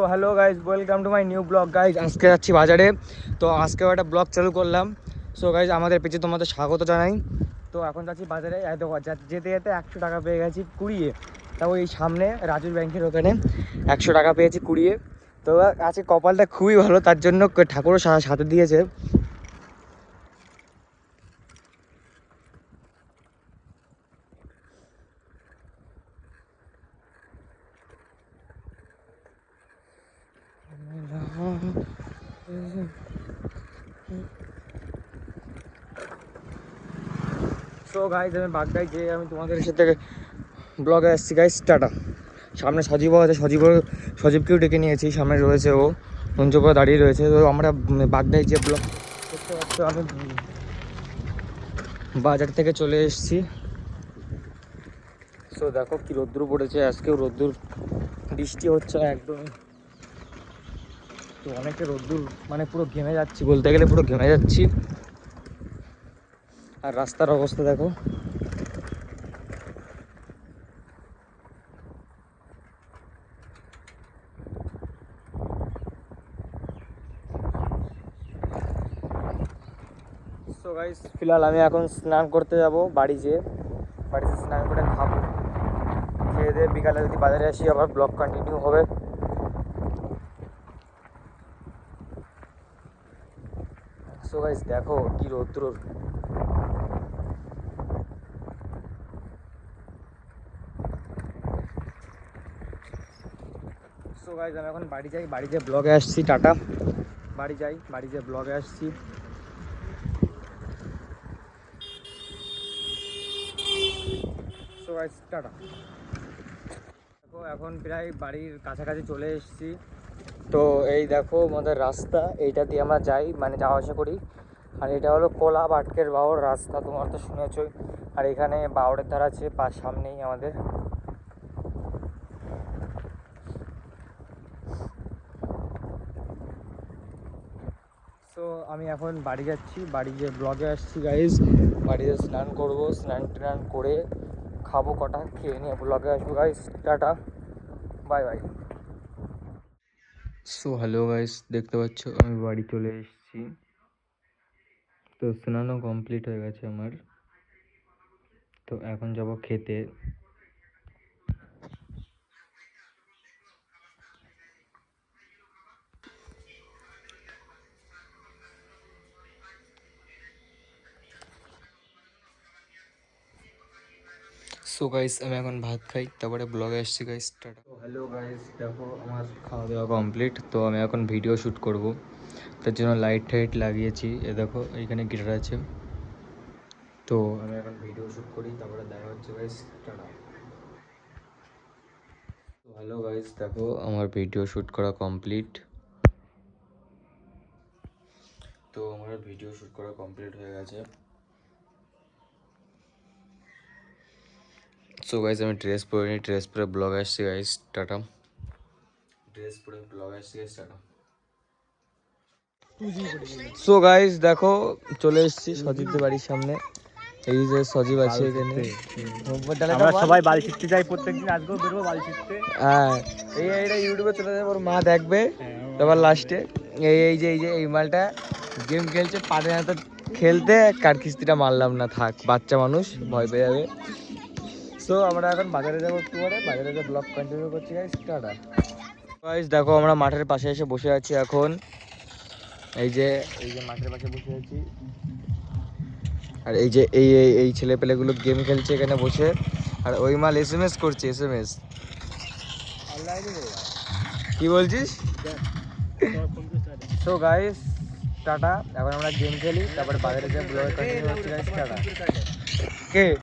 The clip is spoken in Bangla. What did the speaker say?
তো hello guys, welcome to my new blog guys. আজকে যাচ্ছি বাজারে, তো আজকেও একটা ব্লগ চালু করলাম। সো গাইজ, আমাদের পেজে তোমাদের স্বাগত জানাই। তো এখন যাচ্ছি বাজারে, দেখো যেতে যেতে 100 টাকা পেয়ে গেছি কুড়িয়ে। তাও এই সামনে রাজুর ব্যাংকের ওখানে 100 টাকা পেয়েছি কুড়িয়ে। তো আজকে কপালটা খুবই ভালো, তার জন্য ঠাকুরও সাথে দিয়েছে। সো গাইজ, আমি বাগদাই যে আমি তোমাদের সাথে ব্লগে আসছি গাইজ। টাটা। সামনে সজীবও আছে, সজীবকেও ডেকে নিয়েছি, সামনে রয়েছে ও মঞ্চ করে দাঁড়িয়ে রয়েছে। তো আমরা বাগদাই যে ব্লগ দেখতে পাচ্ছ, আমি বাজার থেকে চলে এসেছি। সো দেখো কি রোদ্দুর পড়েছে, আজকেও রোদ্দুর, বৃষ্টি হচ্ছে একদম। তো অনেকটা রোদ্দুর, মানে পুরো ঘেমে যাচ্ছি, বলতে গেলে পুরো ঘেমে যাচ্ছি। আর রাস্তার অবস্থা দেখো। সো গাইস, ফিলহাল আমি এখন স্নান করতে যাব বাড়িতে স্নান করে খাবো। খেয়ে দিয়ে বিকালে যদি বাজারে আসি, আবার ব্লগ কন্টিনিউ হবে। সো গাইস, দেখো কি রৌদ্র। সো গাইস, আমি এখন বাড়ি যাই, বাড়িতে ব্লগে আসছি। টাটা। বাড়িতে ব্লগে আসছি। So guys, tata. দেখো এখন প্রায় বাড়ির কাছাকাছি চলে এসেছি। তো এই দেখো আমাদের রাস্তা, এইটা দিয়ে আমরা যাই, মানে যাওয়া আসা করি। আর এটা হলো কোলা বাটকের বাওর রাস্তা, তোমার তো শুনেছই। আর এখানে বাওরের ধার আছে সামনেই আমাদের। তো আমি এখন বাড়ি যাচ্ছি, বাড়ি গিয়ে ব্লগে আসছি গাইজ। বাড়িতে স্নান করবো, স্নান টান করে খাবো কটা, খেয়ে নিয়ে ব্লগে আসবো guys. Tata, bye bye. So hello guys, দেখতে পাচ্ছ আমি বাড়ি চলে এসেছি। তো স্নানও কমপ্লিট হয়ে গেছে আমার। তো এখন যাব খেতে। সো গাইস, আমি এখন ভাত খাই, তারপরে ব্লগে আসছি গাইস। টাটা। তো হ্যালো গাইস, দেখো আমার খাওয়া দাওয়া কমপ্লিট। তো আমি এখন ভিডিও শ্যুট করব, তার জন্য লাইট টাইট লাগিয়েছি। এ দেখো এইখানে গিটার আছে। তো আমি এখন ভিডিও শ্যুট করি, তারপরে দেখা হচ্ছে গাইস। টাটা। তো হ্যালো গাইস, দেখো আমার ভিডিও শ্যুট করা কমপ্লিট। হয়ে গেছে। সো গাইস, আমি ড্রেস পরে নিই, ড্রেস পরে ব্লগ আসছি গাইস। টাটা। সো গাইস, দেখো চলে এসেছি সজীবদের বাড়ির সামনে। এই যে সজীব আছে এখানে। আমরা সবাই বাল শিখতে যাই প্রত্যেকদিন, আজকেও বেরোবো বাল শিখতে। হ্যাঁ, এইটা ইউটিউবে চলে যাবে, ওর মা দেখবে। তারপর লাস্টে এই মালটা গেম খেলছে, পারে না তো খেলতে, কার কিস্তিটা মারলাম না, থাক, বাচ্চা মানুষ ভয় পেয়ে যাবে। সো আমরা এখন বাজারে যাবো, একটু পরে বাজারে যে ব্লগ কন্টিনিউ করছি গাইস। টাটা। গাইস, দেখো আমরা মাঠের পাশে এসে বসে আছি এখন। এই যে মাঠের পাশে বসে আছি। আর এই যে এই ছেলে পেলেগুলো গেম খেলছে এখানে বসে। আর ওই মাল SMS করছে, SMS। কি বলছিস? So guys, tata. এখন আমরা গেম খেলি, তারপরে বাজারে যে ব্লগ কন্টিনিউ হচ্ছে গাইস। টাটা। কে?